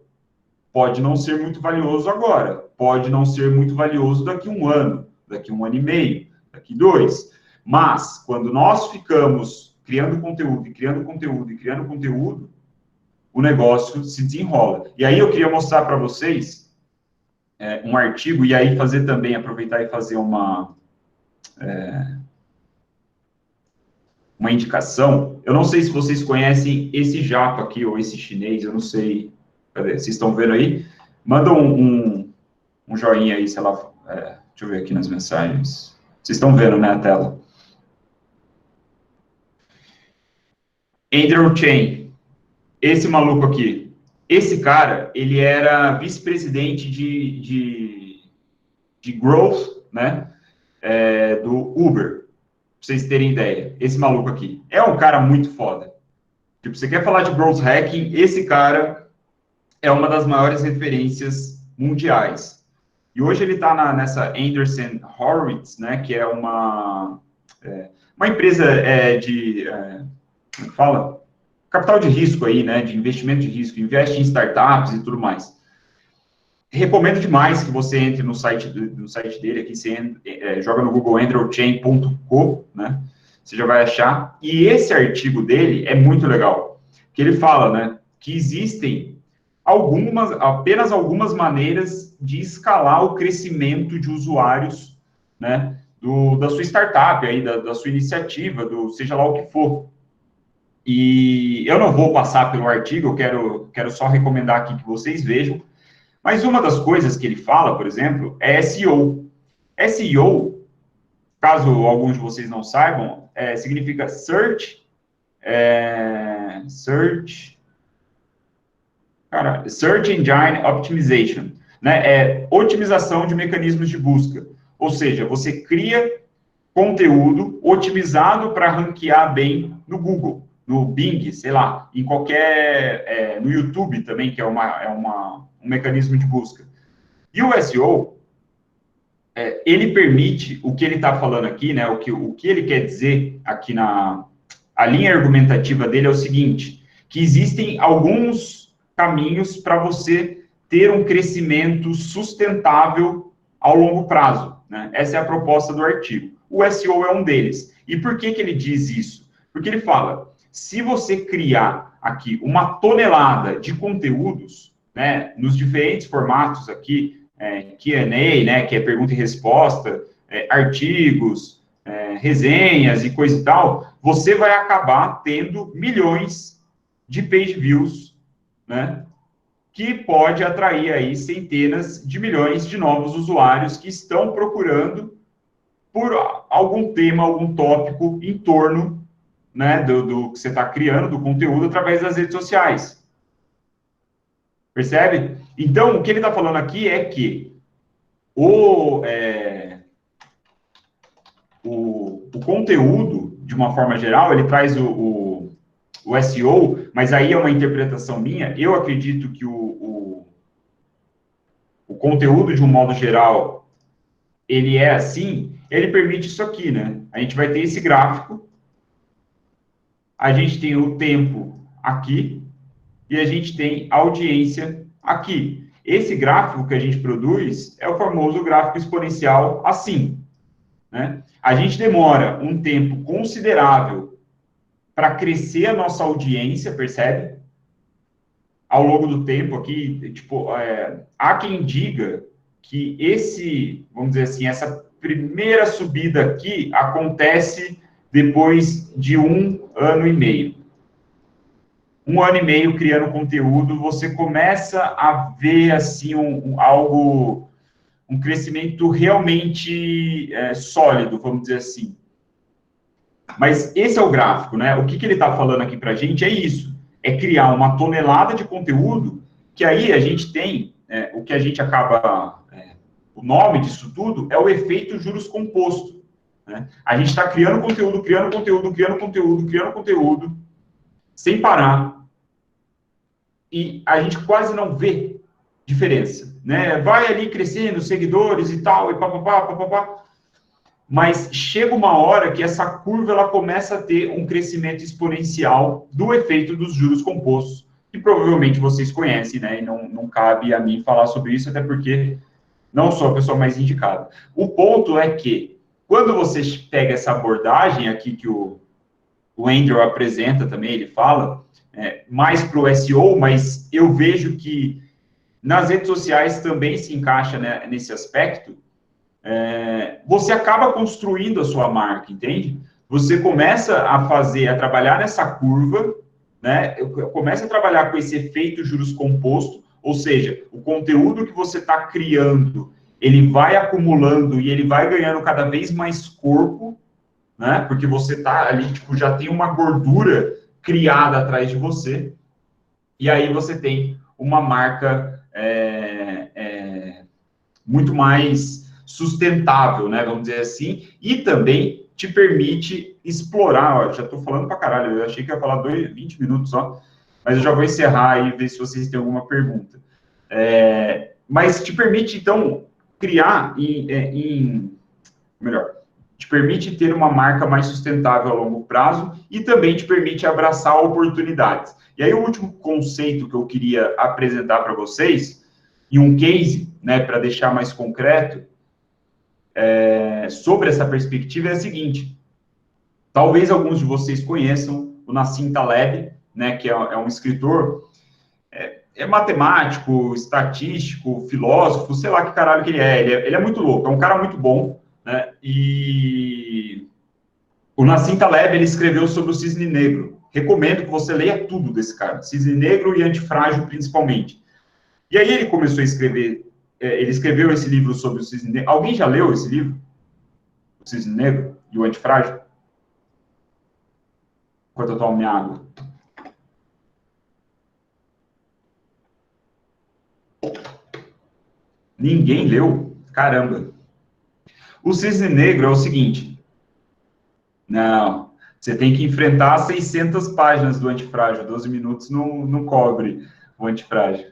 Pode não ser muito valioso agora, pode não ser muito valioso daqui a um ano, daqui a um ano e meio, daqui 2. Mas, quando nós ficamos criando conteúdo, e criando conteúdo, e criando conteúdo, o negócio se desenrola. E aí eu queria mostrar para vocês um artigo, e aí fazer também, aproveitar e fazer uma indicação. Eu não sei se vocês conhecem esse japa aqui, ou esse chinês, eu não sei. Cadê? Vocês estão vendo aí? Manda um joinha aí, sei lá. Deixa eu ver aqui nas mensagens. Vocês estão vendo, né, a tela? Andrew Chen, esse maluco aqui. Esse cara, ele era vice-presidente de growth, né, do Uber, pra vocês terem ideia. Esse maluco aqui. É um cara muito foda. Tipo, você quer falar de growth hacking, esse cara é uma das maiores referências mundiais. E hoje ele está nessa Andreessen Horowitz, né, que é uma empresa como fala? Capital de risco aí, né, de investimento de risco, investe em startups e tudo mais. Recomendo demais que você entre no site dele, aqui você joga no Google andrewchain.co, né, você já vai achar. E esse artigo dele é muito legal, que ele fala, né, que existem apenas algumas maneiras de escalar o crescimento de usuários, né, da sua startup, aí, da sua iniciativa, seja lá o que for. E eu não vou passar pelo artigo, eu quero só recomendar aqui que vocês vejam, mas uma das coisas que ele fala, por exemplo, é SEO. SEO, caso alguns de vocês não saibam, significa Search Engine Optimization, né? É otimização de mecanismos de busca. Ou seja, você cria conteúdo otimizado para ranquear bem no Google, no Bing, sei lá, em qualquer, no YouTube também, que é um mecanismo de busca. E o SEO, ele permite, o que ele está falando aqui, né, o que ele quer dizer aqui a linha argumentativa dele é o seguinte, que existem alguns caminhos para você ter um crescimento sustentável ao longo prazo, né? Essa é a proposta do artigo. O SEO é um deles. E por que ele diz isso? Porque ele fala, se você criar aqui uma tonelada de conteúdos, né, nos diferentes formatos aqui, Q&A, né, que é pergunta e resposta, artigos, resenhas e coisa e tal, você vai acabar tendo milhões de page views, né, que pode atrair aí centenas de milhões de novos usuários que estão procurando por algum tema, algum tópico em torno, né, do que você está criando, do conteúdo, através das redes sociais. Percebe? Então, o que ele está falando aqui é que o conteúdo, de uma forma geral, ele traz o SEO, mas aí é uma interpretação minha. Eu acredito que o conteúdo, de um modo geral, ele é assim, ele permite isso aqui, né? A gente vai ter esse gráfico, a gente tem o tempo aqui, e a gente tem a audiência aqui. Esse gráfico que a gente produz é o famoso gráfico exponencial assim, né? A gente demora um tempo considerável para crescer a nossa audiência, percebe? Ao longo do tempo aqui, tipo, há quem diga que vamos dizer assim, essa primeira subida aqui acontece depois de 1 ano e meio. 1 ano e meio criando conteúdo, você começa a ver, assim, um crescimento realmente sólido, vamos dizer assim. Mas esse é o gráfico, né? O que ele está falando aqui para a gente é isso, é criar uma tonelada de conteúdo, que aí a gente tem, o que a gente acaba, o nome disso tudo é o efeito juros composto, né? A gente está criando conteúdo, criando conteúdo, criando conteúdo, criando conteúdo, sem parar, e a gente quase não vê diferença, né? Vai ali crescendo, seguidores e tal, e papapá, papapá, mas chega uma hora que essa curva ela começa a ter um crescimento exponencial do efeito dos juros compostos, que provavelmente vocês conhecem, né? E não cabe a mim falar sobre isso, até porque não sou a pessoa mais indicada. O ponto é que, quando você pega essa abordagem aqui que o Andrew apresenta também, ele fala, mais para o SEO, mas eu vejo que nas redes sociais também se encaixa, né, nesse aspecto. Você acaba construindo a sua marca, entende? Você começa a trabalhar nessa curva, né? Começa a trabalhar com esse efeito juros composto, ou seja, o conteúdo que você está criando, ele vai acumulando e ele vai ganhando cada vez mais corpo, né? Porque você está ali, tipo, já tem uma gordura criada atrás de você, e aí você tem uma marca muito mais sustentável, né, vamos dizer assim, e também te permite explorar, ó, já estou falando para caralho, eu achei que ia falar 20 minutos só, mas eu já vou encerrar e ver se vocês têm alguma pergunta. Mas te permite, então, criar melhor, te permite ter uma marca mais sustentável a longo prazo e também te permite abraçar oportunidades. E aí o último conceito que eu queria apresentar para vocês, e um case, né, para deixar mais concreto, sobre essa perspectiva é a seguinte: talvez alguns de vocês conheçam o Nassim Taleb, né, que é um escritor, matemático, estatístico, filósofo, sei lá que caralho que ele é. Ele é muito louco, é um cara muito bom, né? E o Nassim Taleb, ele escreveu sobre o cisne negro. Recomendo que você leia tudo desse cara, Cisne Negro e Antifrágil, principalmente. E aí ele começou a escrever, ele escreveu esse livro sobre o cisne negro. Alguém já leu esse livro? O Cisne Negro e o Antifrágil? Enquanto eu tomo minha água. Ninguém leu? Caramba. O Cisne Negro é o seguinte. Não, você tem que enfrentar 600 páginas do Antifrágil. 12 minutos não cobre o Antifrágil.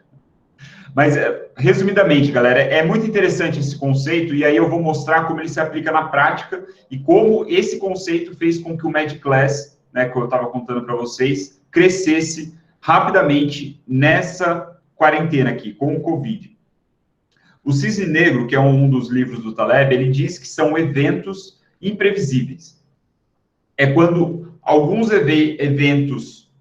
Mas, resumidamente, galera, é muito interessante esse conceito, e aí eu vou mostrar como ele se aplica na prática e como esse conceito fez com que o Mad Class, né, que eu estava contando para vocês, crescesse rapidamente nessa quarentena aqui, com o Covid. O Cisne Negro, que é um dos livros do Taleb, ele diz que são eventos imprevisíveis. É quando alguns eventos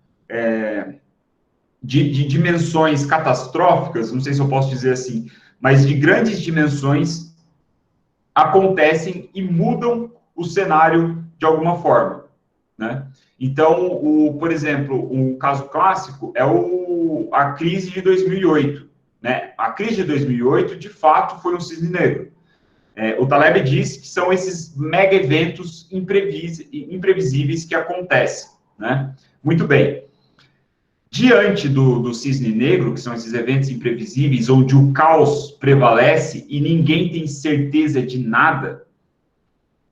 de dimensões catastróficas, não sei se eu posso dizer assim, mas de grandes dimensões, acontecem e mudam o cenário de alguma forma, né? Então, por exemplo, um caso clássico é a crise de 2008, né? A crise de 2008, de fato, foi um cisne negro. O Taleb diz que são esses mega eventos imprevisíveis que acontecem, né? Muito bem. Diante do cisne negro, que são esses eventos imprevisíveis, onde o caos prevalece e ninguém tem certeza de nada,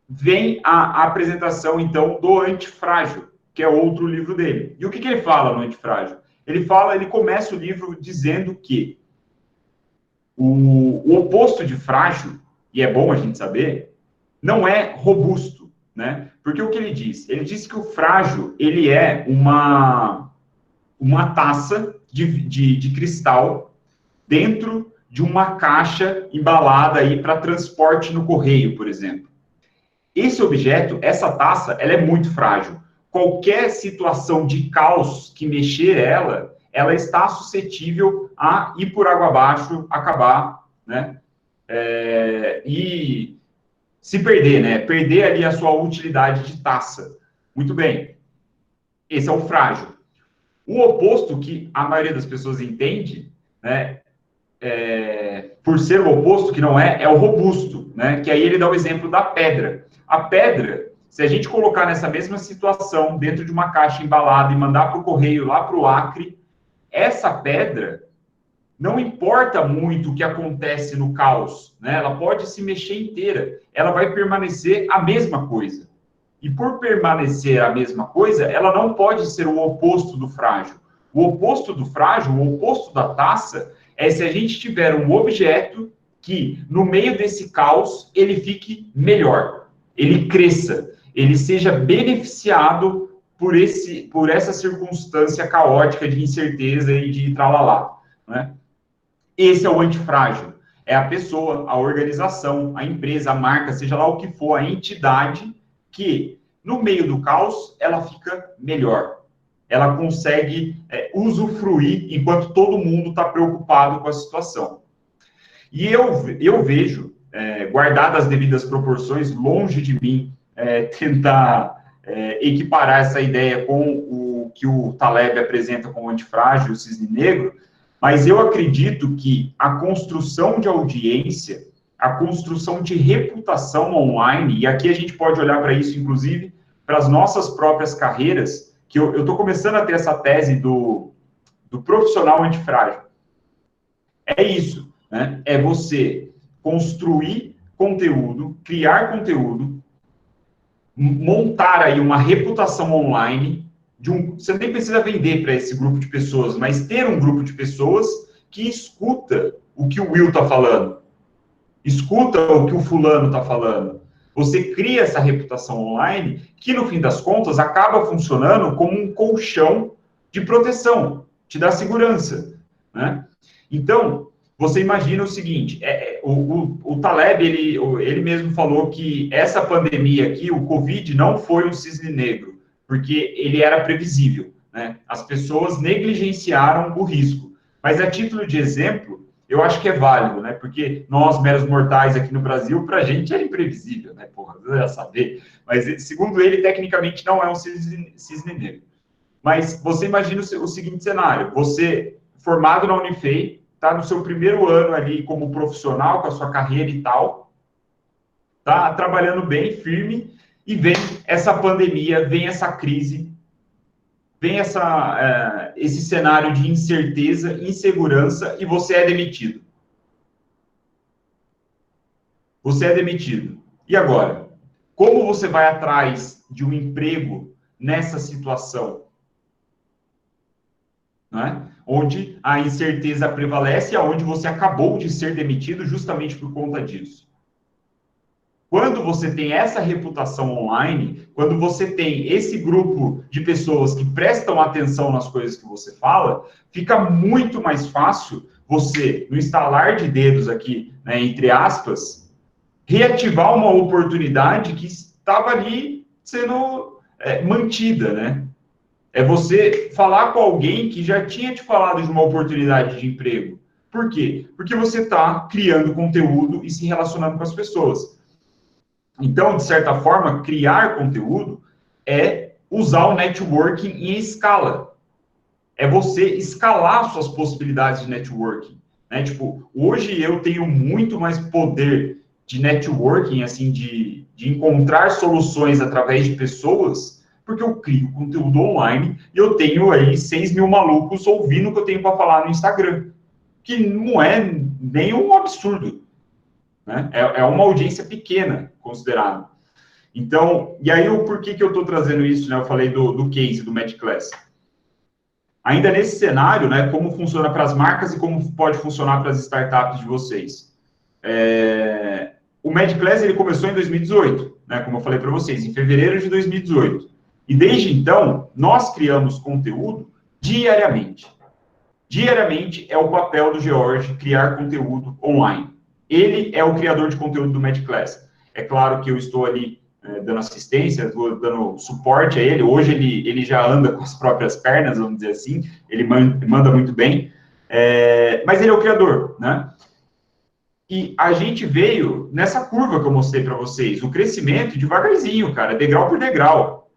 vem a apresentação, então, do Antifrágil, que é outro livro dele. E o que ele fala no Antifrágil? Ele começa o livro dizendo que o oposto de frágil, e é bom a gente saber, não é robusto, né? Porque o que ele diz? Ele diz que o frágil, ele é uma taça de cristal dentro de uma caixa embalada aí para transporte no correio, por exemplo. Esse objeto, essa taça, ela é muito frágil. Qualquer situação de caos que mexer ela está suscetível a ir por água abaixo, acabar, né? E se perder, né? Perder ali a sua utilidade de taça. Muito bem. Esse é o frágil. O oposto que a maioria das pessoas entende, né? Por ser o oposto, que não é o robusto, né? Que aí ele dá o exemplo da pedra. A pedra, se a gente colocar nessa mesma situação, dentro de uma caixa embalada e mandar para o correio lá para o Acre, essa pedra, não importa muito o que acontece no caos, né? Ela pode se mexer inteira, ela vai permanecer a mesma coisa. E por permanecer a mesma coisa, ela não pode ser o oposto do frágil. O oposto do frágil, o oposto da taça, é se a gente tiver um objeto que, no meio desse caos, ele fique melhor, ele cresça, ele seja beneficiado por essa circunstância caótica de incerteza e de tralalá, né? Esse é o antifrágil. É a pessoa, a organização, a empresa, a marca, seja lá o que for, a entidade que, no meio do caos, ela fica melhor. Ela consegue usufruir enquanto todo mundo está preocupado com a situação. E eu vejo, guardadas as devidas proporções, longe de mim tentar equiparar essa ideia com o que o Taleb apresenta como antifrágil, o cisne negro, mas eu acredito que a construção de audiência, a construção de reputação online, e aqui a gente pode olhar para isso, inclusive, para as nossas próprias carreiras, que eu estou começando a ter essa tese do profissional antifrágil. É isso, né? É você construir conteúdo, criar conteúdo, montar aí uma reputação online, você nem precisa vender para esse grupo de pessoas, mas ter um grupo de pessoas que escuta o que o Will está falando, escuta o que o fulano está falando. Você cria essa reputação online que, no fim das contas, acaba funcionando como um colchão de proteção, te dá segurança, né? Então, você imagina o seguinte, o Taleb, ele mesmo falou que essa pandemia aqui, o Covid, não foi um cisne negro, porque ele era previsível, né? As pessoas negligenciaram o risco. Mas, a título de exemplo, eu acho que é válido, né? Porque nós, meros mortais aqui no Brasil, para a gente é imprevisível, né? Porra, eu ia saber. Mas, segundo ele, tecnicamente não é um cisne negro. Mas você imagina o seguinte cenário, você, formado na Unifei, está no seu primeiro ano ali como profissional, com a sua carreira e tal, tá trabalhando bem, firme, e vem essa pandemia, vem essa crise, vem esse cenário de incerteza, insegurança, e você é demitido. Você é demitido. E agora? Como você vai atrás de um emprego nessa situação? Né? Onde a incerteza prevalece, aonde você acabou de ser demitido justamente por conta disso. Quando você tem essa reputação online, quando você tem esse grupo de pessoas que prestam atenção nas coisas que você fala, fica muito mais fácil você, no estalar de dedos aqui, né, entre aspas, reativar uma oportunidade que estava ali sendo mantida, né? É você falar com alguém que já tinha te falado de uma oportunidade de emprego. Por quê? Porque você está criando conteúdo e se relacionando com as pessoas. Então, de certa forma, criar conteúdo é usar o networking em escala. É você escalar suas possibilidades de networking. Né? Tipo, hoje eu tenho muito mais poder de networking, assim, de encontrar soluções através de pessoas, porque eu crio conteúdo online e eu tenho aí 6 mil malucos ouvindo o que eu tenho para falar no Instagram, que não é nem um absurdo, né? É uma audiência pequena, considerado. Então, e aí por que eu estou trazendo isso, né? Eu falei do case, do Mad Class. Ainda nesse cenário, né, como funciona para as marcas e como pode funcionar para as startups de vocês. O Mad Class, ele começou em 2018, né, como eu falei para vocês, em fevereiro de 2018. E desde então, nós criamos conteúdo diariamente. Diariamente é o papel do George criar conteúdo online. Ele é o criador de conteúdo do MedClass. É claro que eu estou ali dando assistência, dando suporte a ele. Hoje ele já anda com as próprias pernas, vamos dizer assim. Ele manda muito bem. Mas ele é o criador, né? E a gente veio nessa curva que eu mostrei para vocês, o crescimento devagarzinho, cara, degrau por degrau.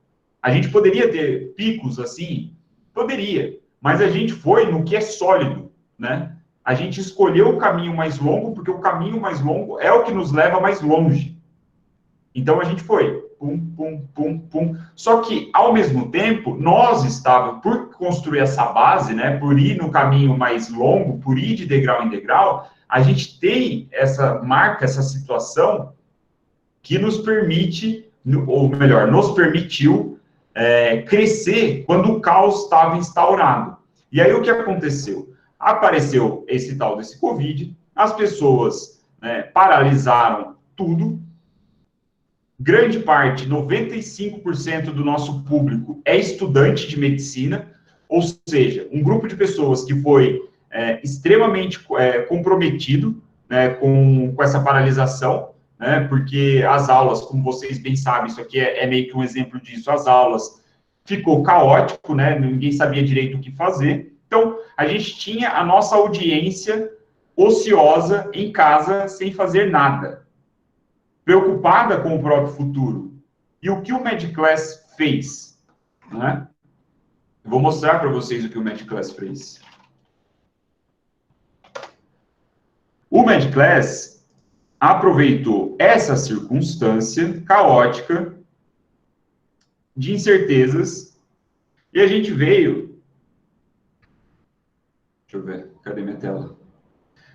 A gente poderia ter picos assim? Poderia, mas a gente foi no que é sólido, né? A gente escolheu o caminho mais longo, porque o caminho mais longo é o que nos leva mais longe. Então a gente foi, pum, pum, pum, pum. Só que, ao mesmo tempo, nós estávamos, por construir essa base, né, por ir no caminho mais longo, por ir de degrau em degrau, a gente tem essa marca, essa situação que nos permite, ou melhor, nos permitiu crescer quando o caos estava instaurado. E aí o que aconteceu? Apareceu esse tal desse Covid, as pessoas paralisaram tudo, grande parte, 95% do nosso público é estudante de medicina, ou seja, um grupo de pessoas que foi extremamente comprometido com essa paralisação, porque as aulas, como vocês bem sabem, isso aqui é meio que um exemplo disso, as aulas ficou caótico, ninguém sabia direito o que fazer, então a gente tinha a nossa audiência ociosa em casa, sem fazer nada, preocupada com o próprio futuro. E o que o MedClass fez? Eu vou mostrar para vocês o que o MedClass fez. O MedClass aproveitou essa circunstância caótica de incertezas e a gente veio... Deixa eu ver, cadê minha tela?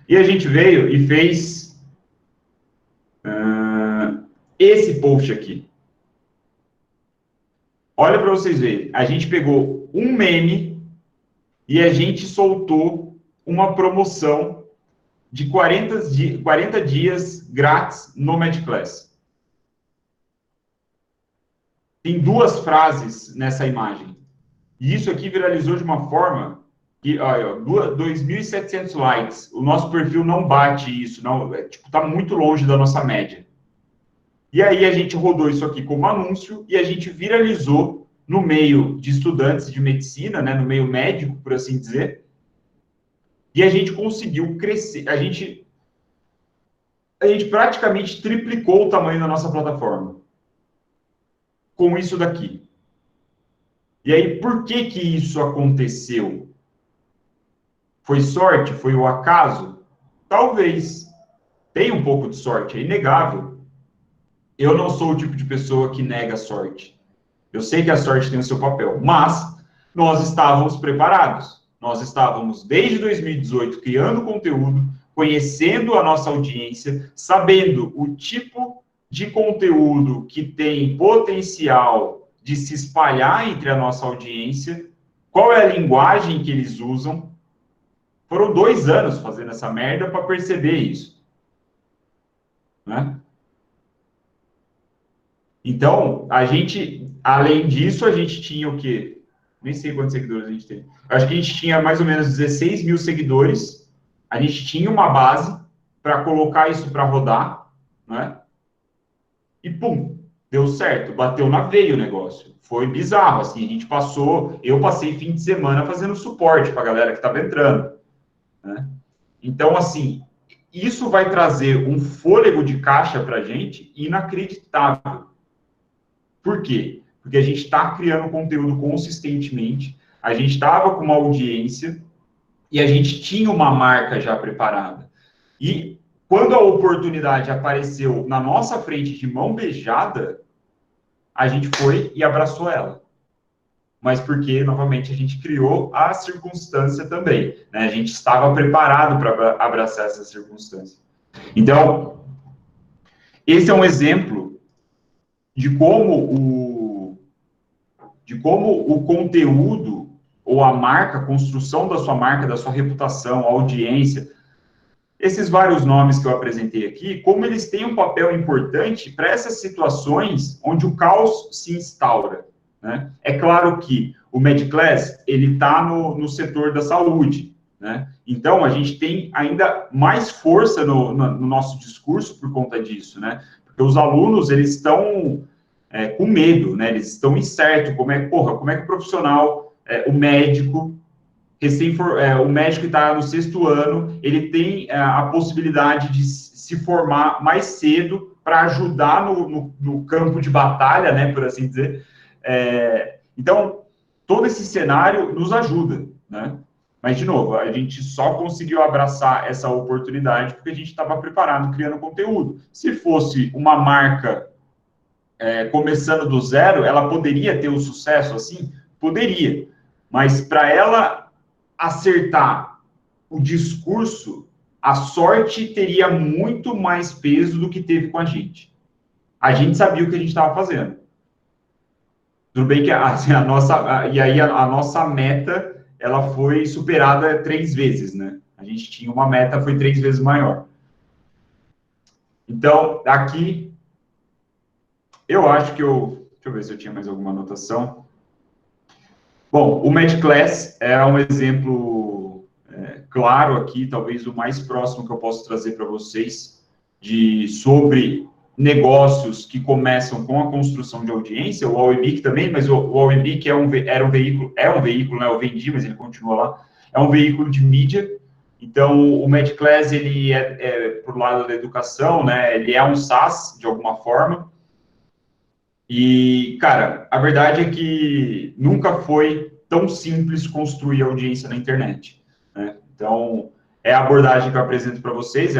E a gente veio e fez esse post aqui. Olha para vocês verem. A gente pegou um meme e a gente soltou uma promoção de 40 dias grátis no MedClass. Tem duas frases nessa imagem. E isso aqui viralizou de uma forma que, olha, 2.700 likes. O nosso perfil não bate isso, não, tá muito longe da nossa média. E aí a gente rodou isso aqui como anúncio e a gente viralizou no meio de estudantes de medicina, no meio médico, por assim dizer. E a gente conseguiu crescer, a gente praticamente triplicou o tamanho da nossa plataforma com isso daqui. E aí, por que que isso aconteceu? Foi sorte? Foi o acaso? Talvez. Tem um pouco de sorte, é inegável. Eu não sou o tipo de pessoa que nega a sorte. Eu sei que a sorte tem o seu papel, mas nós estávamos preparados. Nós estávamos, desde 2018, criando conteúdo, conhecendo a nossa audiência, sabendo o tipo de conteúdo que tem potencial de se espalhar entre a nossa audiência, qual é a linguagem que eles usam. Foram 2 anos fazendo essa merda para perceber isso. Então, a gente, além disso, a gente tinha o quê? Nem sei quantos seguidores a gente tem. Acho que a gente tinha mais ou menos 16 mil seguidores. A gente tinha uma base para colocar isso para rodar, E pum, deu certo. Bateu na veia o negócio. Foi bizarro, assim. A gente eu passei fim de semana fazendo suporte para a galera que estava entrando, Então, assim, isso vai trazer um fôlego de caixa para a gente inacreditável. Por quê? Porque a gente está criando conteúdo consistentemente, a gente estava com uma audiência e a gente tinha uma marca já preparada. E quando a oportunidade apareceu na nossa frente de mão beijada, a gente foi e abraçou ela. Mas porque, novamente, a gente criou a circunstância também. A gente estava preparado para abraçar essa circunstância. Então, esse é um exemplo de como o conteúdo ou a marca, a construção da sua marca, da sua reputação, a audiência, esses vários nomes que eu apresentei aqui, como eles têm um papel importante para essas situações onde o caos se instaura. É claro que o MedClass, ele está no setor da saúde, né? Então, a gente tem ainda mais força no nosso discurso por conta disso, né? Porque os alunos, eles estão com medo, né? Eles estão incertos, como é que o profissional, o médico, o médico que está no 6º ano, ele tem a possibilidade de se formar mais cedo para ajudar no campo de batalha, né, por assim dizer. Então, todo esse cenário nos ajuda, né? Mas, de novo, a gente só conseguiu abraçar essa oportunidade porque a gente estava preparado, criando conteúdo. Se fosse uma marca começando do zero, ela poderia ter um sucesso assim? Poderia. Mas para ela acertar o discurso, a sorte teria muito mais peso do que teve com a gente. A gente sabia o que a gente estava fazendo. Tudo bem que assim, a nossa meta, ela foi superada 3 vezes, né? A gente tinha uma meta, foi 3 vezes maior. Então, aqui, eu acho que deixa eu ver se eu tinha mais alguma anotação. Bom, o MedClass é um exemplo claro aqui, talvez o mais próximo que eu posso trazer para vocês sobre negócios que começam com a construção de audiência, o All-in-Big também, mas o All-in-Big era um veículo, né? Eu vendi, mas ele continua lá. É um veículo de mídia. Então, o MedClass, ele por lado da educação, né? Ele é um SaaS, de alguma forma. E, cara, a verdade é que nunca foi tão simples construir audiência na internet, né? Então, é a abordagem que eu apresento para vocês,